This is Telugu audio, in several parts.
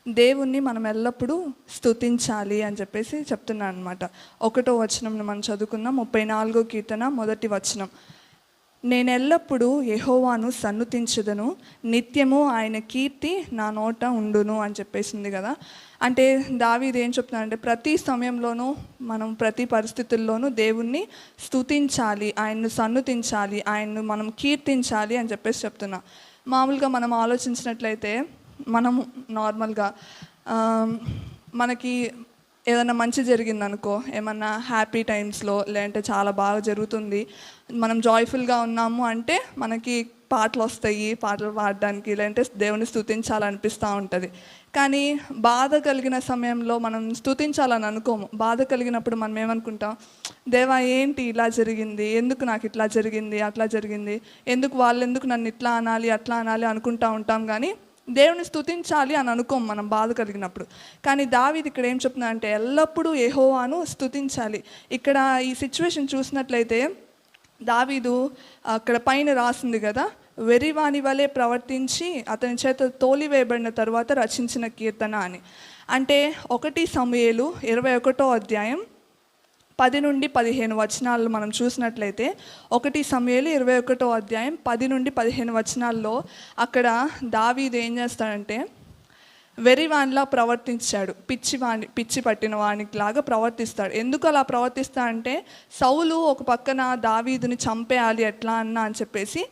దేవుణ్ణి మనం ఎల్లప్పుడూ స్తుతించాలి అని చెప్పేసి చెప్తున్నాను అనమాట. 1వ వచనం మనం చదువుకుందాం. 34వ కీర్తన 1వ వచనం. నేను ఎల్లప్పుడూ యెహోవాను సన్నుతించుదను, నిత్యము ఆయన కీర్తి నా నోట ఉండును అని చెప్పేసింది కదా. అంటే దావీదు ఏం చెప్తున్నాడంటే ప్రతి సమయంలోనూ మనం ప్రతి పరిస్థితుల్లోనూ దేవుణ్ణి స్తుతించాలి, ఆయన్ను సన్నుతించాలి, ఆయన్ను మనం కీర్తించాలి అని చెప్పేసి చెప్తున్నా. మామూలుగా మనం ఆలోచించినట్లయితే మనం నార్మల్గా మనకి ఏదైనా మంచి జరిగిందనుకో, ఏమన్నా హ్యాపీ టైమ్స్లో లేదంటే చాలా బాగా జరుగుతుంది, మనం జాయ్ఫుల్గా ఉన్నాము అంటే మనకి పాటలు వస్తాయి, పాటలు పాడడానికి లేదంటే దేవుని స్తుతించాలనిపిస్తూ ఉంటుంది. కానీ బాధ కలిగిన సమయంలో మనం స్తుతించాలని అనుకోము. బాధ కలిగినప్పుడు మనం ఏమనుకుంటాం, దేవా ఏంటి ఇలా జరిగింది, ఎందుకు నాకు ఇట్లా జరిగింది, అట్లా జరిగింది, ఎందుకు వాళ్ళెందుకు నన్ను ఇట్లా అనాలి అట్లా అనాలి అనుకుంటూ ఉంటాం. కానీ దేవుని స్తుతించాలి అని అనుకోం మనం బాధ కలిగినప్పుడు. కానీ దావీదు ఇక్కడ ఏం చెప్తున్నాడంటే ఎల్లప్పుడూ యెహోవాను స్తుతించాలి. ఇక్కడ ఈ సిచ్యువేషన్ చూసినట్లయితే దావీదు అక్కడ పైన రాసింది కదా, వెర్రివాని వలె ప్రవర్తించి అతని చేత తోలివేయబడిన తర్వాత రచించిన కీర్తన అని. అంటే 1 సమూయేలు 21వ అధ్యాయం 10 నుండి 15 వచనాలు మనం చూసినట్లయితే 1 సమూయేలు 21వ అధ్యాయం 10 నుండి 15 వచనాల్లో అక్కడ దావీదు ఏం చేస్తాడంటే వెర్రివానిలా ప్రవర్తించాడు, పిచ్చి పట్టిన వానికి లాగా ప్రవర్తిస్తాడు. ఎందుకు అలా ప్రవర్తిస్తాడంటే సౌలు ఒక పక్కన దావీదుని చంపేయాలి ఎట్లా అన్నా అని చెప్పేసి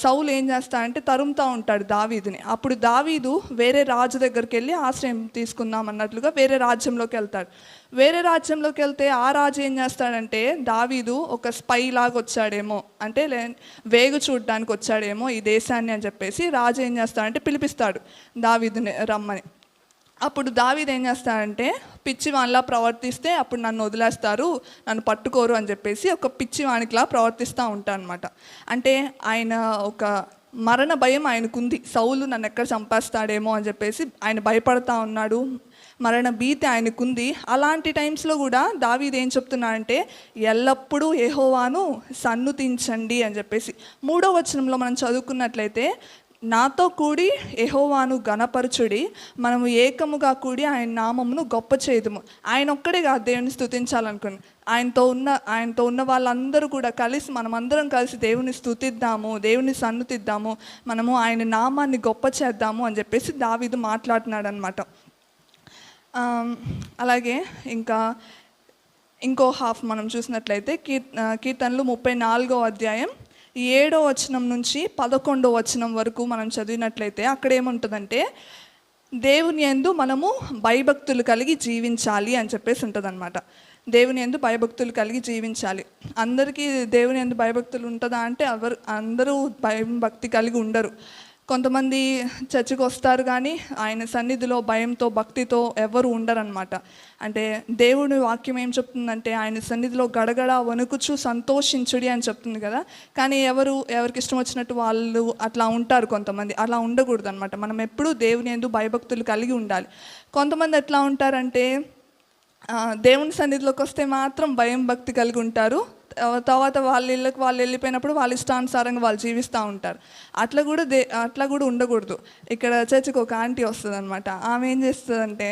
సౌలు ఏం చేస్తాడంటే తరుముతూ ఉంటాడు దావీదుని. అప్పుడు దావీదు వేరే రాజు దగ్గరికి వెళ్ళి ఆశ్రయం తీసుకుందాం అన్నట్లుగా వేరే రాజ్యంలోకి వెళ్తాడు. వేరే రాజ్యంలోకి వెళ్తే ఆ రాజు ఏం చేస్తాడంటే దావీదు ఒక స్పై లాగా వచ్చాడేమో, అంటే వేగు చూడడానికి వచ్చాడేమో ఈ దేశాన్ని అని చెప్పేసి రాజు ఏం చేస్తాడంటే పిలిపిస్తాడు దావీదుని రమ్మని. అప్పుడు దావీదు ఏం చేస్తాడంటే పిచ్చివానిలా ప్రవర్తిస్తే అప్పుడు నన్ను వదిలేస్తారు, నన్ను పట్టుకోరు అని చెప్పేసి ఒక పిచ్చివానికిలా ప్రవర్తిస్తూ ఉంటాను అనమాట. అంటే ఆయన ఒక మరణ భయం ఆయనకుంది, సౌలు నన్ను ఎక్కడ చంపేస్తాడేమో అని చెప్పేసి ఆయన భయపడతా ఉన్నాడు, మరణ భీతి ఆయనకుంది. అలాంటి టైమ్స్లో కూడా దావీదు ఏం చెప్తున్నాడంటే ఎల్లప్పుడూ యెహోవాను సన్నుతించండి అని చెప్పేసి. 3వ వచనంలో మనం చదువుకున్నట్లయితే నాతో కూడి యెహోవాను గణపరచుడి, మనము ఏకముగా కూడి ఆయన నామమును గొప్ప చేయుదుము. ఆయన ఒక్కడే కాదు దేవుని స్తుతించాలనుకుని, ఆయనతో ఉన్న వాళ్ళందరూ కూడా కలిసి మనమందరం కలిసి దేవుని స్తుతిద్దాము, దేవుని సన్నుతిద్దాము, మనము ఆయన నామాన్ని గొప్ప చేద్దాము అని చెప్పేసి దావీదు మాట్లాడుతున్నాడు అనమాట. అలాగే ఇంకా ఇంకో హాఫ్ మనం చూసినట్లయితే కీర్తనలు 34వ అధ్యాయం 7వ వచనం నుంచి 11వ వచనం వరకు మనం చదివినట్లయితే అక్కడ ఏముంటుందంటే దేవుని యందు మనము భయభక్తులు కలిగి జీవించాలి అని చెప్పేసి ఉంటుంది అనమాట. దేవుని యందు భయభక్తులు కలిగి జీవించాలి. అందరికీ దేవుని యందు భయభక్తులు ఉంటుందా అంటే అందరూ భక్తి కలిగి ఉండరు. కొంతమంది చర్చికి వస్తారు కానీ ఆయన సన్నిధిలో భయంతో భక్తితో ఎవరు ఉండరనమాట. అంటే దేవుని వాక్యం ఏం చెప్తుందంటే ఆయన సన్నిధిలో గడగడ వణుకుచు సంతోషించుడి అని చెప్తుంది కదా. కానీ ఎవరికి ఇష్టం వచ్చినట్టు వాళ్ళు అట్లా ఉంటారు కొంతమంది. అలా ఉండకూడదు అనమాట. మనం ఎప్పుడూ దేవుని యందు భయభక్తులు కలిగి ఉండాలి. కొంతమంది ఎట్లా ఉంటారంటే దేవుని సన్నిధిలోకి వస్తే మాత్రం భయం భక్తి కలిగి ఉంటారు, తర్వాత వాళ్ళ ఇళ్ళకి వాళ్ళు వెళ్ళిపోయినప్పుడు వాళ్ళ ఇష్టానుసారంగా వాళ్ళు జీవిస్తూ ఉంటారు. అట్లా కూడా ఉండకూడదు. ఇక్కడ చర్చికి ఒక ఆంటీ వస్తుంది అనమాట. ఆమె ఏం చేస్తుందంటే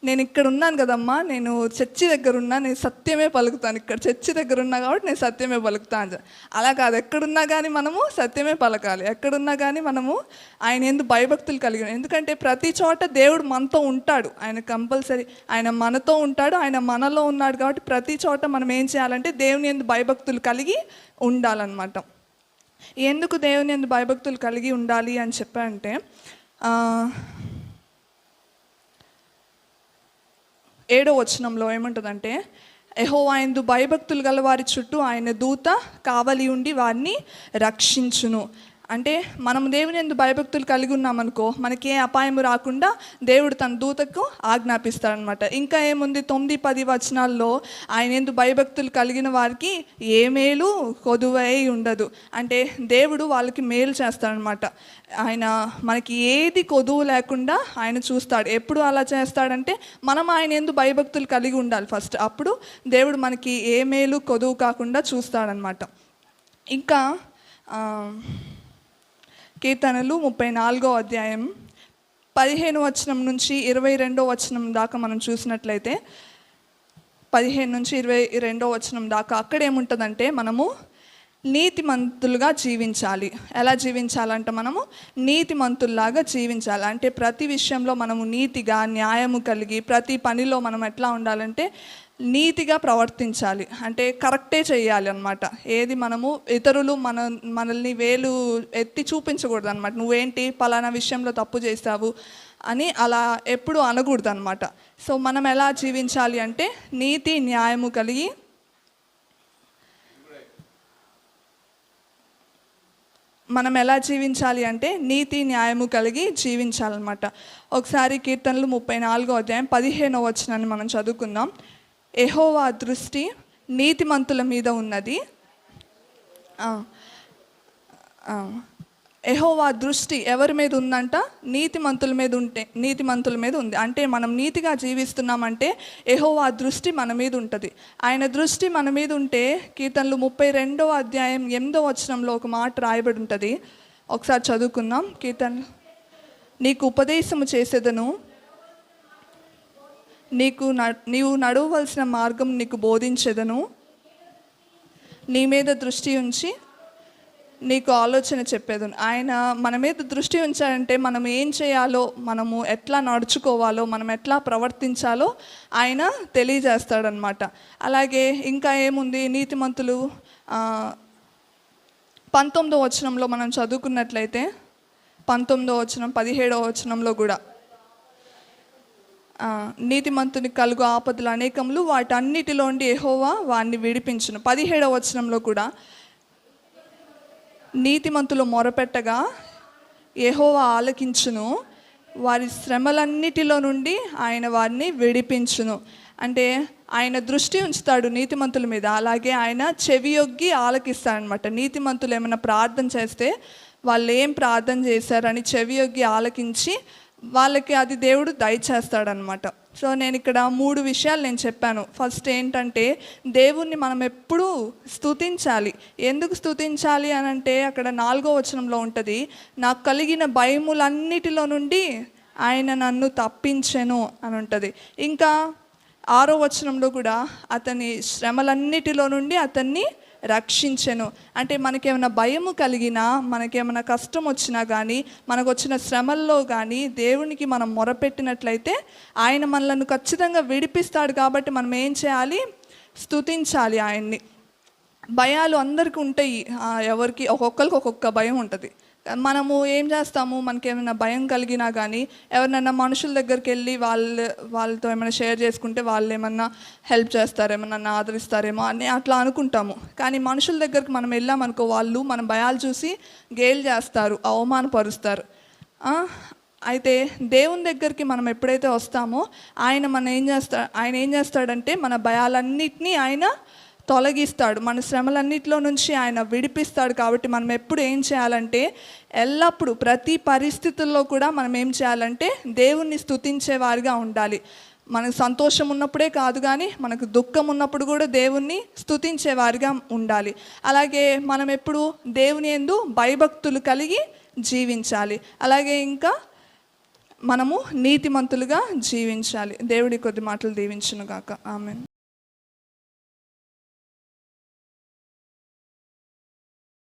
నేను ఇక్కడ ఉన్నాను కదమ్మా, నేను చర్చి దగ్గర ఉన్నా, నేను సత్యమే పలుకుతాను, ఇక్కడ చర్చి దగ్గర ఉన్నా కాబట్టి నేను సత్యమే పలుకుతాను. అలా కాదు, ఎక్కడున్నా కానీ మనము సత్యమే పలకాలి. ఎక్కడున్నా కానీ మనము ఆయన యందు భయభక్తులు కలిగి, ఎందుకంటే ప్రతి చోట దేవుడు మనతో ఉంటాడు. ఆయన కంపల్సరీ ఆయన మనతో ఉంటాడు, ఆయన మనలో ఉన్నాడు. కాబట్టి ప్రతి చోట మనం ఏం చేయాలంటే దేవుని యందు భయభక్తులు కలిగి ఉండాలన్నమాట. ఎందుకు దేవుని యందు భయభక్తులు కలిగి ఉండాలి అని చెప్పారంటే 7వ వచనంలో ఏముంటుందంటే యెహోవా యందు భయభక్తులు గల వారి చుట్టూ ఆయన దూత కావలి ఉండి వారిని రక్షించును. అంటే మనం దేవుని యందు భయభక్తులు కలిగి ఉన్నామనుకో మనకి ఏ అపాయం రాకుండా దేవుడు తన దూతకు ఆజ్ఞాపిస్తాడనమాట. ఇంకా ఏముంది 9-10 వచనాల్లో ఆయన యందు భయభక్తులు కలిగిన వారికి ఏ మేలు కొదువై ఉండదు. అంటే దేవుడు వాళ్ళకి మేలు చేస్తాడనమాట. ఆయన మనకి ఏది కొదువు లేకుండా ఆయన చూస్తాడు. ఎప్పుడు అలా చేస్తాడంటే మనం ఆయన యందు భయభక్తులు కలిగి ఉండాలి ఫస్ట్. అప్పుడు దేవుడు మనకి ఏ మేలు కొదువు కాకుండా చూస్తాడనమాట. ఇంకా కీర్తనలు 34వ అధ్యాయం 15 వచనం నుంచి 22 వచనం దాకా మనం చూసినట్లయితే 15 నుంచి 22 వచనం దాకా అక్కడ ఏముంటుందంటే మనము నీతిమంతులుగా జీవించాలి. ఎలా జీవించాలంటే మనము నీతిమంతుల్లాగా జీవించాలి. అంటే ప్రతి విషయంలో మనము నీతిగా న్యాయము కలిగి ప్రతి పనిలో మనం ఎట్లా ఉండాలంటే నీతిగా ప్రవర్తించాలి. అంటే కరెక్టే చేయాలి అన్నమాట. ఏది మనము ఇతరులు మనల్ని వేలు ఎత్తి చూపించకూడదు అనమాట. నువ్వేంటి పలానా విషయంలో తప్పు చేసావు అని అలా ఎప్పుడు అనకూడదు అనమాట. సో మనం ఎలా జీవించాలి అంటే నీతి న్యాయము కలిగి మనం ఎలా జీవించాలి అంటే నీతి న్యాయము కలిగి జీవించాలన్నమాట. ఒకసారి కీర్తనలు 34వ అధ్యాయం 15వ వచనాన్ని మనం చదువుకుందాం. యెహోవా దృష్టి నీతిమంతుల మీద ఉన్నది. యెహోవా దృష్టి ఎవరి మీద ఉందంట? నీతిమంతుల మీద ఉంది. అంటే మనం నీతిగా జీవిస్తున్నామంటే యెహోవా దృష్టి మన మీద ఉంటుంది. ఆయన దృష్టి మన మీద ఉంటే కీర్తనలు 32వ అధ్యాయం 8వ వచనంలో ఒక మాట రాయబడి ఉంటుంది. ఒకసారి చదువుకుందాం. కీర్తనలు, నీకు ఉపదేశము చేసేదను, నీవు నడవవలసిన మార్గం నీకు బోధించేదను, నీ మీద దృష్టి ఉంచి నీకు ఆలోచన చెప్పేదను. ఆయన మన మీద దృష్టి ఉంచాడంటే మనం ఏం చేయాలో, మనము ఎట్లా నడుచుకోవాలో, మనం ఎట్లా ప్రవర్తించాలో ఆయన తెలియజేస్తాడనమాట. అలాగే ఇంకా ఏముంది, నీతిమంతులు 19వ వచనంలో మనం చదువుకున్నట్లయితే 19వ వచనం 17వ వచనంలో కూడా నీతిమంతుని కలుగు ఆపదలు అనేకములు, వాటన్నిటిలోండి యెహోవా వారిని విడిపించును. 17వ వచనంలో కూడా నీతిమంతులు మొరపెట్టగా యెహోవా ఆలకించును, వారి శ్రమలన్నిటిలో నుండి ఆయన వారిని విడిపించును. అంటే ఆయన దృష్టి ఉంచుతాడు నీతిమంతుల మీద. అలాగే ఆయన చెవియొగ్గి ఆలకిస్తాడనమాట. నీతిమంతులు ఏమైనా ప్రార్థన చేస్తే వాళ్ళు ఏం ప్రార్థన చేశారని చెవియొగ్గి ఆలకించి వాళ్ళకి అది దేవుడు దయచేస్తాడనమాట. సో నేను ఇక్కడ 3 విషయాలు నేను చెప్పాను. ఫస్ట్ ఏంటంటే దేవుణ్ణి మనం ఎప్పుడూ స్తుతించాలి. ఎందుకు స్తుతించాలి అని అంటే అక్కడ 4వ వచనంలో ఉంటుంది, నాకు కలిగిన భయములన్నిటిలో నుండి ఆయన నన్ను తప్పించెను అని ఉంటుంది. ఇంకా 6వ వచనంలో కూడా అతని శ్రమలన్నిటిలో నుండి అతన్ని రక్షించెను. అంటే మనకేమైనా భయము కలిగినా, మనకేమైనా కష్టం వచ్చినా కానీ, మనకు వచ్చిన శ్రమల్లో కానీ దేవునికి మనం మొరపెట్టినట్లయితే ఆయన మనలను ఖచ్చితంగా విడిపిస్తాడు. కాబట్టి మనం ఏం చేయాలి? స్తుతించాలి ఆయన్ని. భయాలు అందరికీ ఉంటాయి. ఎవరికి ఒక్కొక్కరికి ఒక్కొక్క భయం ఉంటుంది. మనము ఏం చేస్తాము, మనకేమైనా భయం కలిగినా కానీ ఎవరినైనా మనుషుల దగ్గరికి వెళ్ళి వాళ్ళతో ఏమైనా షేర్ చేసుకుంటే వాళ్ళు ఏమన్నా హెల్ప్ చేస్తారేమో, నన్ను ఆదరిస్తారేమో అని అట్లా అనుకుంటాము. కానీ మనుషుల దగ్గరికి మనం వెళ్ళామనుకో, వాళ్ళు మన భయాలు చూసి గేలు చేస్తారు, అవమానపరుస్తారు. అయితే దేవుని దగ్గరికి మనం ఎప్పుడైతే వస్తామో ఆయన ఏం చేస్తాడంటే మన భయాలన్నిటినీ ఆయన తొలగిస్తాడు, మన శ్రమలన్నిటిలో నుంచి ఆయన విడిపిస్తాడు. కాబట్టి మనం ఎప్పుడు ఏం చేయాలంటే ఎల్లప్పుడూ ప్రతి పరిస్థితుల్లో కూడా మనం ఏం చేయాలంటే దేవుణ్ణి స్తుతించేవారిగా ఉండాలి. మనకు సంతోషం ఉన్నప్పుడే కాదు కానీ మనకు దుఃఖం ఉన్నప్పుడు కూడా దేవుణ్ణి స్తుతించేవారిగా ఉండాలి. అలాగే మనం ఎప్పుడు దేవుని యందు భయభక్తులు కలిగి జీవించాలి. అలాగే ఇంకా మనము నీతిమంతులుగా జీవించాలి. దేవుడి కొద్ది మాటలు దీవించును గాక. ఆమేన్.